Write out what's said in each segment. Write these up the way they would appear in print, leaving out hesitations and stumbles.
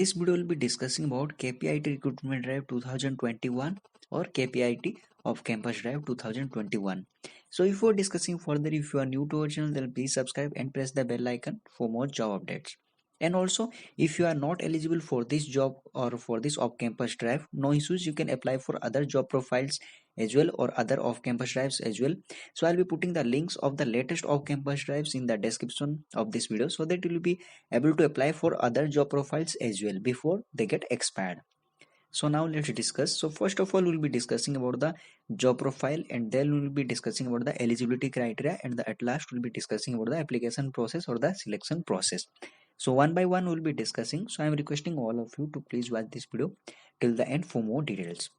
this video, we'll be discussing about KPIT Recruitment Drive 2021 or KPIT Off Campus Drive 2021. So before discussing further, if you are new to our channel, then please subscribe and press the bell icon for more job updates. And also, if you are not eligible for this job or for this off-campus drive, no issues, you can apply for other job profiles as well or other off-campus drives as well. So I'll be putting the links of the latest off-campus drives in the description of this video so that you will be able to apply for other job profiles as well before they get expired. So now let's discuss. So first of all, we'll be discussing about the job profile, and then we'll be discussing about the eligibility criteria, and at last we'll be discussing about the application process or the selection process. So one by one we'll be discussing. So I'm requesting all of you to please watch this video till the end for more details.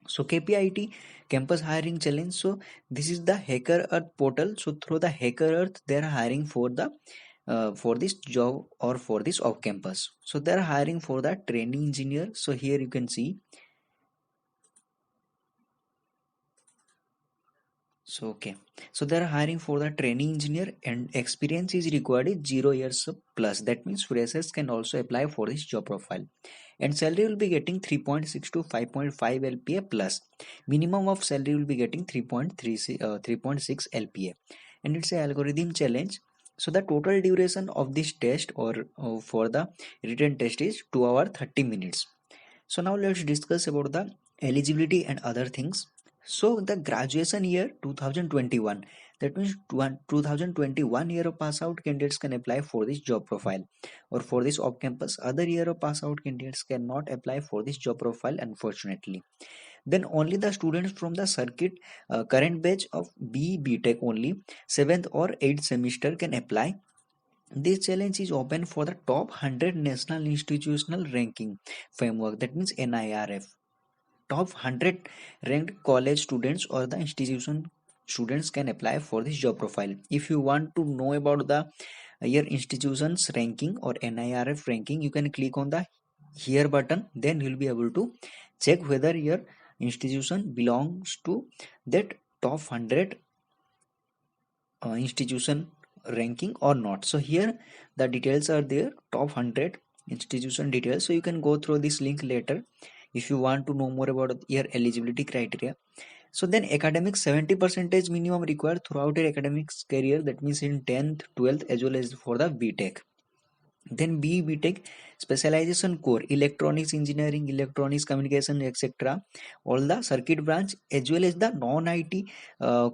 So KPIT Campus Hiring Challenge. So this is the Hacker Earth portal. So through the Hacker Earth, they are hiring for this job or for this off campus. So they are hiring for the training engineer. So here you can see. So they are hiring for the training engineer, and experience is required is 0 years plus. That means freshers can also apply for this job profile, and salary will be getting 3.6 to 5.5 LPA plus. Minimum of salary will be getting 3.6 LPA, and it's a algorithm challenge. So the total duration of this test or for the written test is 2 hours 30 minutes. So now let's discuss about the eligibility and other things. So the graduation year 2021, that means 2021 year of pass out candidates can apply for this job profile or for this off campus. Other year of pass out candidates cannot apply for this job profile, unfortunately. Then only the students from the circuit current batch of BTech only 7th or 8th semester can apply. This challenge is open for the top 100 national institutional ranking framework, that means NIRF. Top 100 ranked college students or the institution students can apply for this job profile. If you want to know about the your institution's ranking or NIRF ranking, you can click on the here button. Then you'll be able to check whether your institution belongs to that top 100 institution ranking or not. So here the details are there, top 100 institution details. So you can go through this link later if you want to know more about your eligibility criteria. So then academics 70% minimum required throughout your academics career, that means in 10th 12th as well as for the BTech. Then BTech specialization core electronics engineering, electronics communication, etc. All the circuit branch as well as the non-IT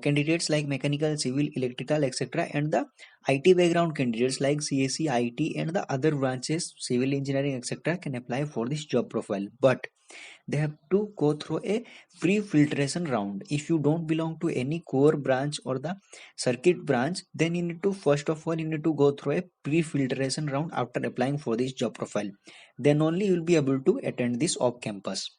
candidates like mechanical, civil, electrical, etc. and the IT background candidates like CSE, IT and the other branches, civil engineering, etc. can apply for this job profile, but they have to go through a pre-filtration round. If you don't belong to any core branch or the circuit branch, then you need to first of all you need to go through a pre-filtration round after applying for this job profile. Then only you will be able to attend this off campus.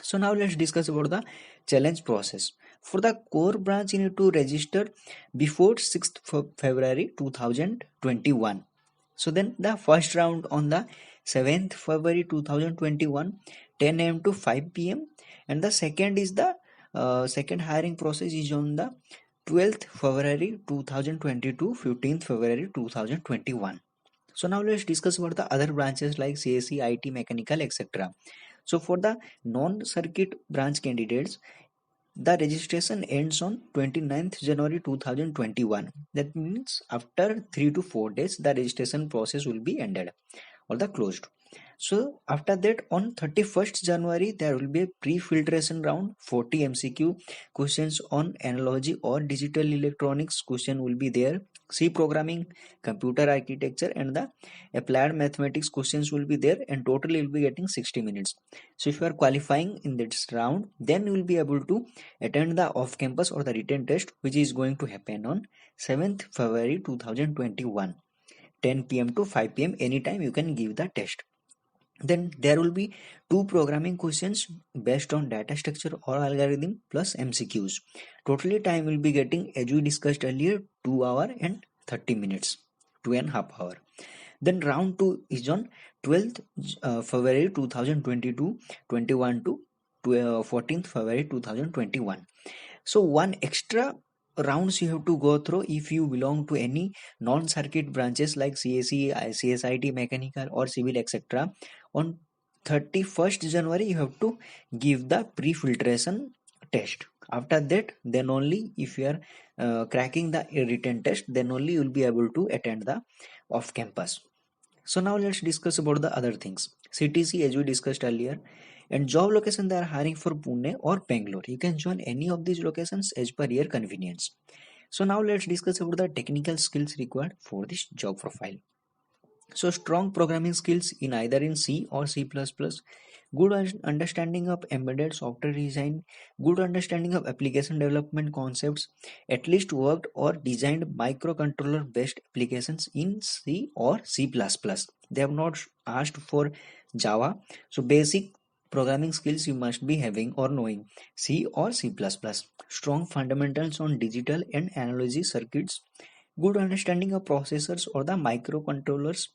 So now let's discuss about the challenge process. For the core branch, you need to register before 6th February 2021. So then the first round on the 7th February 2021, 10 a.m. to 5 p.m. and the second is the second hiring process is on the 12th February 2022, 15th February 2021. So now let's discuss about the other branches like CSE, IT, mechanical, etc. So for the non-circuit branch candidates, the registration ends on 29th January 2021. That means after 3 to 4 days, the registration process will be ended or the closed. So after that, on 31st January, there will be a pre-filtration round. 40 MCQ questions on analogy or digital electronics question will be there. C programming, computer architecture and the applied mathematics questions will be there, and totally you'll be getting 60 minutes. So if you are qualifying in this round, then you will be able to attend the off-campus or the written test, which is going to happen on 7th February 2021, 10 p.m. to 5 p.m. anytime you can give the test. Then there will be 2 programming questions based on data structure or algorithm plus MCQs. Totally time will be getting, as we discussed earlier, 2 hours and 30 minutes, 2.5 hours. Then round 2 is on 12th February 2022, 21 to 14th February 2021. So one extra rounds you have to go through if you belong to any non-circuit branches like CSE, CSIT, mechanical or civil, etc. On 31st January you have to give the pre-filtration test. After that, then only if you are cracking the written test, then only you will be able to attend the off campus. So now let's discuss about the other things. CTC, as we discussed earlier, and job location, they are hiring for Pune or Bangalore. You can join any of these locations as per your convenience. So now let's discuss about the technical skills required for this job profile. So strong programming skills in either in C or C++, good understanding of embedded software design, good understanding of application development concepts, at least worked or designed microcontroller based applications in C or C++. They have not asked for Java. So basic programming skills you must be having or knowing C or C++. Strong fundamentals on digital and analog circuits, good understanding of processors or the microcontrollers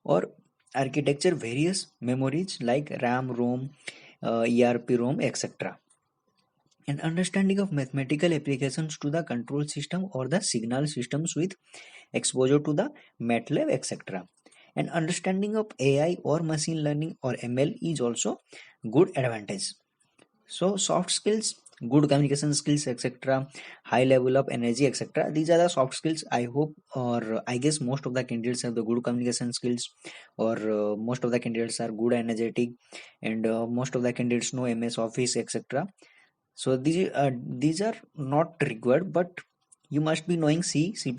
or architecture, various memories like RAM, ROM, ERP-ROM, etc. And understanding of mathematical applications to the control system or the signal systems with exposure to the MATLAB, etc. And understanding of AI or machine learning or ML is also good advantage. So soft skills, good communication skills, etc., high level of energy, etc. These are the soft skills. I hope, or I guess, most of the candidates have the good communication skills, or most of the candidates are good energetic, and most of the candidates know MS Office, etc. So these are not required, but you must be knowing C, C++,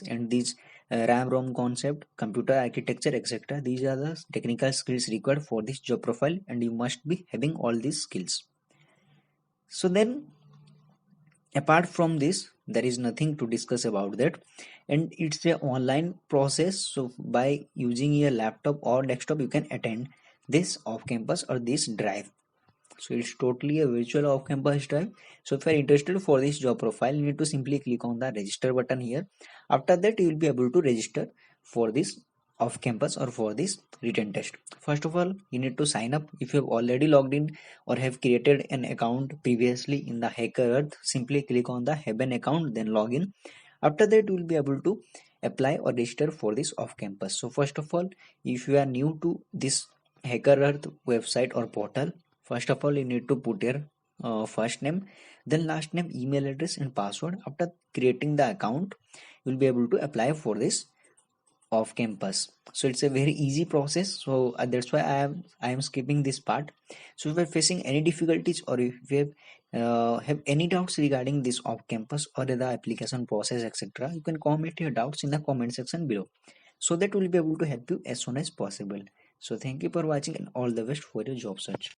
and these RAM, ROM concept, computer architecture, etc. These are the technical skills required for this job profile, and you must be having all these skills. So then, apart from this, there is nothing to discuss about that, and it's a online process. So by using your laptop or desktop, you can attend this off campus or this drive. So it's totally a virtual off campus drive. So if you're interested for this job profile, you need to simply click on the register button here. After that, you will be able to register for this off campus or for this written test. First of all, you need to sign up. If you have already logged in or have created an account previously in the Hacker Earth, simply click on the have an account, then log in. After that, you will be able to apply or register for this off campus. So first of all, if you are new to this Hacker Earth website or portal, first of all, you need to put your first name, then last name, email address, and password. After creating the account, you'll be able to apply for this off campus. So it's a very easy process. So that's why I am skipping this part. So if you're facing any difficulties or if you have any doubts regarding this off campus or the application process, etc., you can comment your doubts in the comment section below, so that we'll be able to help you as soon as possible. So thank you for watching and all the best for your job search.